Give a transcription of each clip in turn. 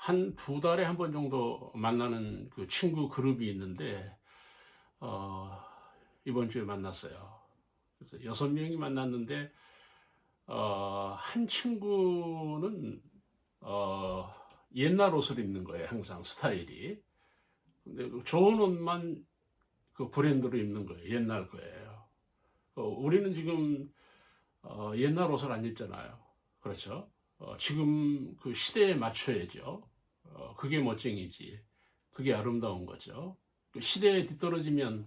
한 두 달에 한 번 정도 만나는 그 친구 그룹이 있는데, 어, 이번 주에 만났어요. 그래서 6명이 만났는데, 한 친구는, 어, 옛날 옷을 입는 거예요. 항상 스타일이. 근데 좋은 옷만 그 브랜드로 입는 거예요. 옛날 거예요. 우리는 지금, 옛날 옷을 안 입잖아요. 그렇죠? 지금 그 시대에 맞춰야죠. 그게 멋쟁이지. 그게 아름다운 거죠. 그 시대에 뒤떨어지면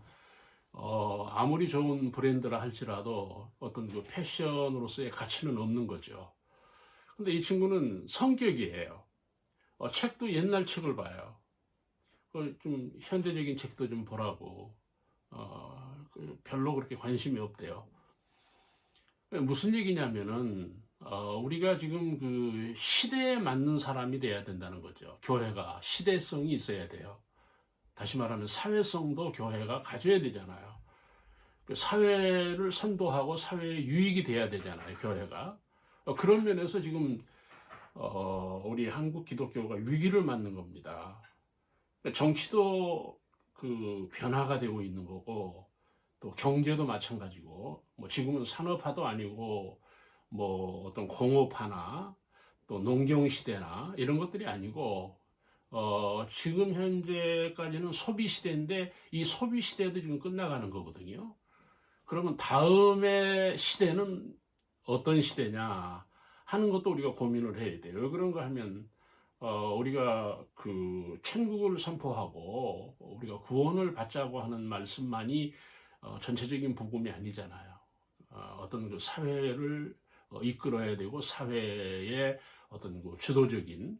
아무리 좋은 브랜드라 할지라도 어떤 그 패션으로서의 가치는 없는 거죠. 근데 이 친구는 성격이에요. 책도 옛날 책을 봐요. 좀 현대적인 책도 좀 보라고. 별로 그렇게 관심이 없대요. 무슨 얘기냐면은 우리가 지금 그 시대에 맞는 사람이 돼야 된다는 거죠. 교회가 시대성이 있어야 돼요. 다시 말하면 사회성도 교회가 가져야 되잖아요. 그 사회를 선도하고 사회에 유익이 돼야 되잖아요. 교회가. 그런 면에서 지금 우리 한국 기독교가 위기를 맞는 겁니다. 정치도 그 변화가 되고 있는 거고, 또 경제도 마찬가지고, 뭐 지금은 산업화도 아니고 뭐 어떤 공업화나 또 농경시대나 이런 것들이 아니고 지금 현재까지는 소비시대인데 이 소비시대도 지금 끝나가는 거거든요. 그러면 다음의 시대는 어떤 시대냐 하는 것도 우리가 고민을 해야 돼요. 왜 그런가 하면 우리가 그 천국을 선포하고 우리가 구원을 받자고 하는 말씀만이 전체적인 복음이 아니잖아요. 어떤 그 사회를 이끌어야 되고 사회의 어떤 그 주도적인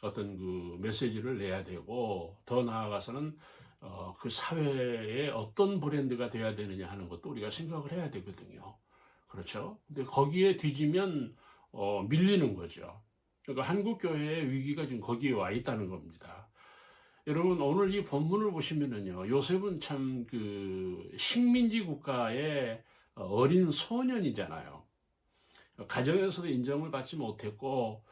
어떤 그 메시지를 내야 되고 더 나아가서는 그 사회에 어떤 브랜드가 돼야 되느냐 하는 것도 우리가 생각을 해야 되거든요. 그렇죠? 근데 거기에 뒤지면 밀리는 거죠. 그러니까 한국 교회의 위기가 지금 거기에 와 있다는 겁니다. 여러분 오늘 이 본문을 보시면은요, 요셉은 참 그 식민지 국가의 어린 소년이잖아요. 가정에서도 인정을 받지 못했고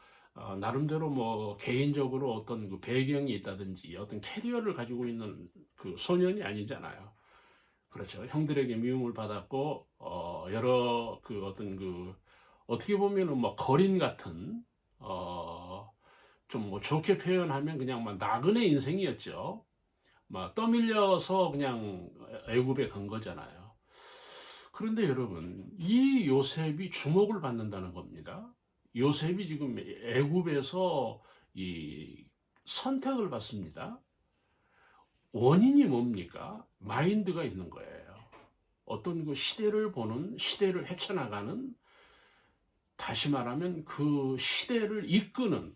나름대로 뭐 개인적으로 어떤 그 배경이 있다든지 어떤 캐리어를 가지고 있는 그 소년이 아니잖아요. 그렇죠. 형들에게 미움을 받았고 여러 그 어떤 그 어떻게 보면은 뭐 거린 같은 좀 뭐 좋게 표현하면 그냥 막 나그네 인생이었죠. 막 떠밀려서 그냥 애굽에 간 거잖아요. 그런데 여러분, 이 요셉이 주목을 받는다는 겁니다. 요셉이 지금 애굽에서 이 선택을 받습니다. 원인이 뭡니까? 마인드가 있는 거예요. 어떤 그 시대를 보는, 시대를 헤쳐나가는, 다시 말하면 그 시대를 이끄는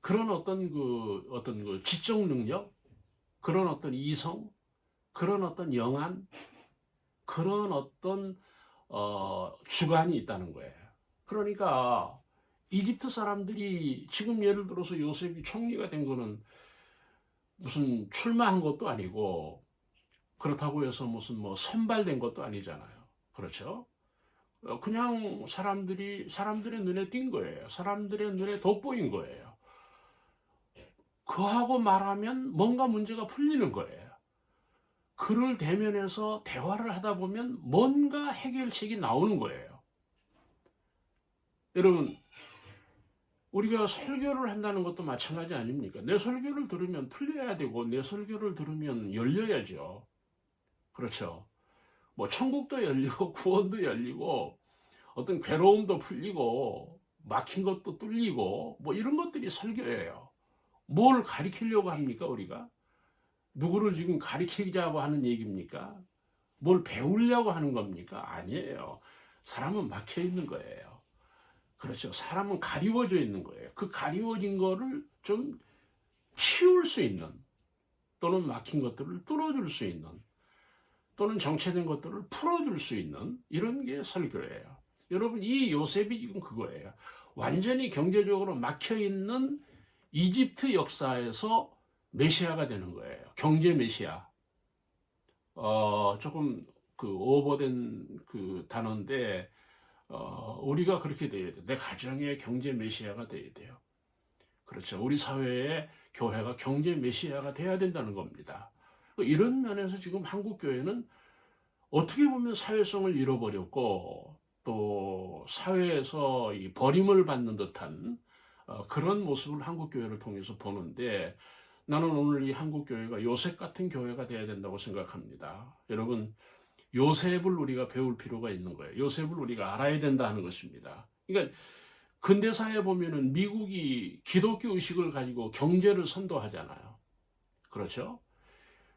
그런 어떤 그 지적 능력, 그런 어떤 이성, 그런 어떤 영안, 그런 어떤 주관이 있다는 거예요. 그러니까 이집트 사람들이 지금 예를 들어서 요셉이 총리가 된 거는 무슨 출마한 것도 아니고 그렇다고 해서 무슨 뭐 선발된 것도 아니잖아요. 그렇죠? 그냥 사람들의 눈에 띈 거예요. 사람들의 눈에 돋보인 거예요. 그하고 말하면 뭔가 문제가 풀리는 거예요. 그를 대면해서 대화를 하다 보면 뭔가 해결책이 나오는 거예요. 여러분, 우리가 설교를 한다는 것도 마찬가지 아닙니까? 내 설교를 들으면 풀려야 되고, 내 설교를 들으면 열려야죠. 그렇죠. 뭐, 천국도 열리고, 구원도 열리고, 어떤 괴로움도 풀리고, 막힌 것도 뚫리고, 뭐, 이런 것들이 설교예요. 뭘 가리키려고 합니까, 우리가? 누구를 지금 가리키자고 하는 얘기입니까? 뭘 배우려고 하는 겁니까? 아니에요. 사람은 막혀 있는 거예요. 그렇죠. 사람은 가리워져 있는 거예요. 그 가리워진 거를 좀 치울 수 있는, 또는 막힌 것들을 뚫어줄 수 있는, 또는 정체된 것들을 풀어줄 수 있는 이런 게 설교예요. 여러분, 이 요셉이 지금 그거예요. 완전히 경제적으로 막혀 있는 이집트 역사에서 메시아가 되는 거예요. 경제 메시아. 조금 그 오버된 그 단어인데, 우리가 그렇게 돼야 돼. 내 가정의 경제 메시아가 돼야 돼요. 그렇죠. 우리 사회의 교회가 경제 메시아가 돼야 된다는 겁니다. 이런 면에서 지금 한국 교회는 어떻게 보면 사회성을 잃어버렸고 또 사회에서 이 버림을 받는 듯한 그런 모습을 한국 교회를 통해서 보는데, 나는 오늘 이 한국 교회가 요셉 같은 교회가 돼야 된다고 생각합니다. 여러분, 요셉을 우리가 배울 필요가 있는 거예요. 요셉을 우리가 알아야 된다 하는 것입니다. 그러니까 근대사에 보면은 미국이 기독교 의식을 가지고 경제를 선도하잖아요. 그렇죠?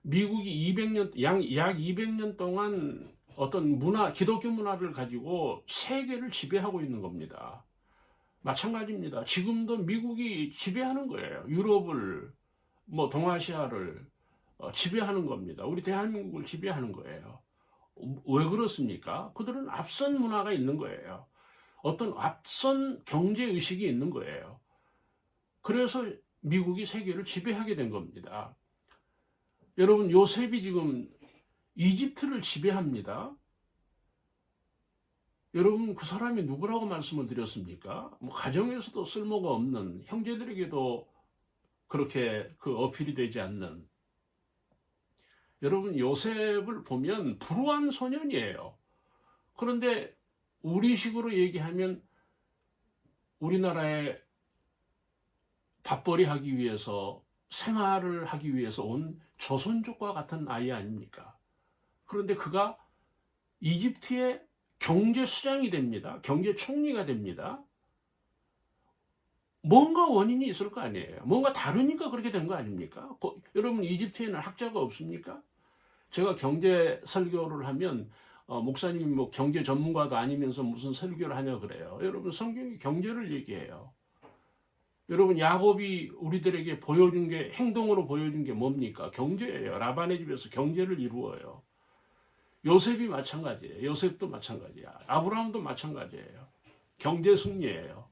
미국이 200년, 약 200년 동안 어떤 기독교 문화를 가지고 세계를 지배하고 있는 겁니다. 마찬가지입니다. 지금도 미국이 지배하는 거예요. 유럽을, 동아시아를 지배하는 겁니다. 우리 대한민국을 지배하는 거예요. 왜 그렇습니까? 그들은 앞선 문화가 있는 거예요. 어떤 앞선 경제의식이 있는 거예요. 그래서 미국이 세계를 지배하게 된 겁니다. 여러분, 요셉이 지금 이집트를 지배합니다. 여러분, 그 사람이 누구라고 말씀을 드렸습니까? 가정에서도 쓸모가 없는, 형제들에게도 그렇게 어필이 되지 않는. 여러분, 요셉을 보면 불우한 소년이에요. 그런데 우리식으로 얘기하면 우리나라에 밥벌이 하기 위해서, 생활을 하기 위해서 온 조선족과 같은 아이 아닙니까? 그런데 그가 이집트의 경제 수장이 됩니다. 경제 총리가 됩니다. 뭔가 원인이 있을 거 아니에요. 뭔가 다르니까 그렇게 된 거 아닙니까? 여러분, 이집트에는 학자가 없습니까? 제가 경제 설교를 하면 목사님이 경제 전문가도 아니면서 무슨 설교를 하냐 그래요. 여러분, 성경이 경제를 얘기해요. 여러분, 야곱이 우리들에게 보여준 게, 행동으로 보여준 게 뭡니까? 경제예요. 라반의 집에서 경제를 이루어요. 요셉이 마찬가지예요. 요셉도 마찬가지야. 아브라함도 마찬가지예요. 경제 승리예요.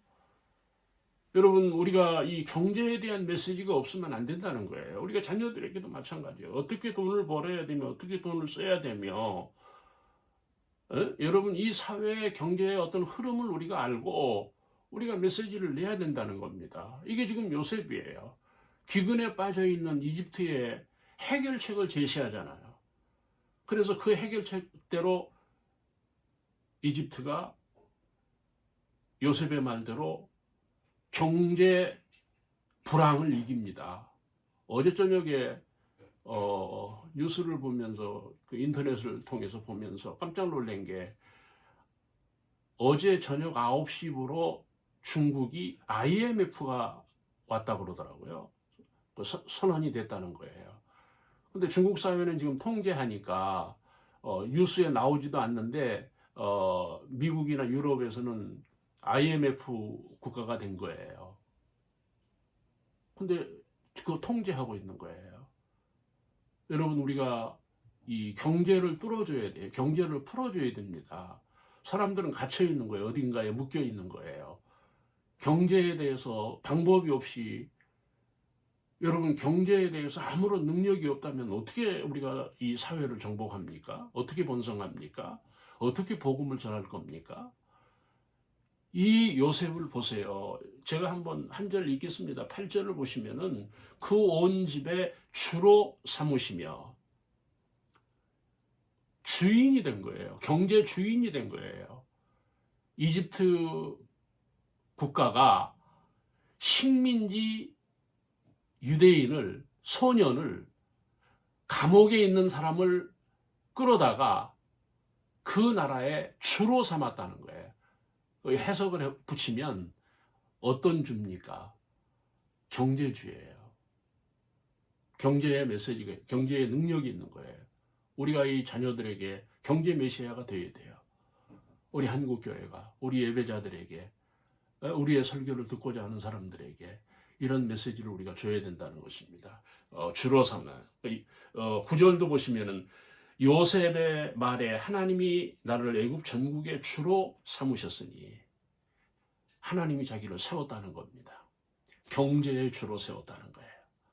여러분, 우리가 이 경제에 대한 메시지가 없으면 안 된다는 거예요. 우리가 자녀들에게도 마찬가지예요. 어떻게 돈을 벌어야 되며, 어떻게 돈을 써야 되며, 여러분, 이 사회의 경제의 어떤 흐름을 우리가 알고 우리가 메시지를 내야 된다는 겁니다. 이게 지금 요셉이에요. 기근에 빠져있는 이집트의 해결책을 제시하잖아요. 그래서 그 해결책대로 이집트가 요셉의 말대로 경제 불황을 이깁니다. 어제 저녁에 뉴스를 보면서, 그 인터넷을 통해서 보면서 깜짝 놀란 게, 어제 저녁 9시부로 중국이 IMF가 왔다 그러더라고요. 선언이 됐다는 거예요. 근데 중국 사회는 지금 통제하니까 뉴스에 나오지도 않는데 미국이나 유럽에서는 IMF 국가가 된 거예요. 근데 그거 통제하고 있는 거예요. 여러분, 우리가 이 경제를 뚫어줘야 돼요. 경제를 풀어줘야 됩니다. 사람들은 갇혀 있는 거예요. 어딘가에 묶여 있는 거예요. 경제에 대해서 방법이 없이, 여러분, 경제에 대해서 아무런 능력이 없다면 어떻게 우리가 이 사회를 정복합니까? 어떻게 번성합니까? 어떻게 복음을 전할 겁니까? 이 요셉을 보세요. 제가 한번 한 절 읽겠습니다. 8절을 보시면은, 그 온 집에 주로 삼으시며, 주인이 된 거예요. 경제 주인이 된 거예요. 이집트 국가가 식민지 유대인을, 소년을, 감옥에 있는 사람을 끌어다가 그 나라의 주로 삼았다는 거예요. 해석을 붙이면 어떤 주입니까? 경제주예요. 경제의 메시지가, 경제의 능력이 있는 거예요. 우리가 이 자녀들에게 경제 메시아가 되어야 돼요. 우리 한국교회가 우리 예배자들에게, 우리의 설교를 듣고자 하는 사람들에게 이런 메시지를 우리가 줘야 된다는 것입니다. 주로 삼아. 9절도 보시면은, 요셉의 말에 하나님이 나를 애굽 전국의 주로 삼으셨으니, 하나님이 자기를 세웠다는 겁니다. 경제의 주로 세웠다는 거예요.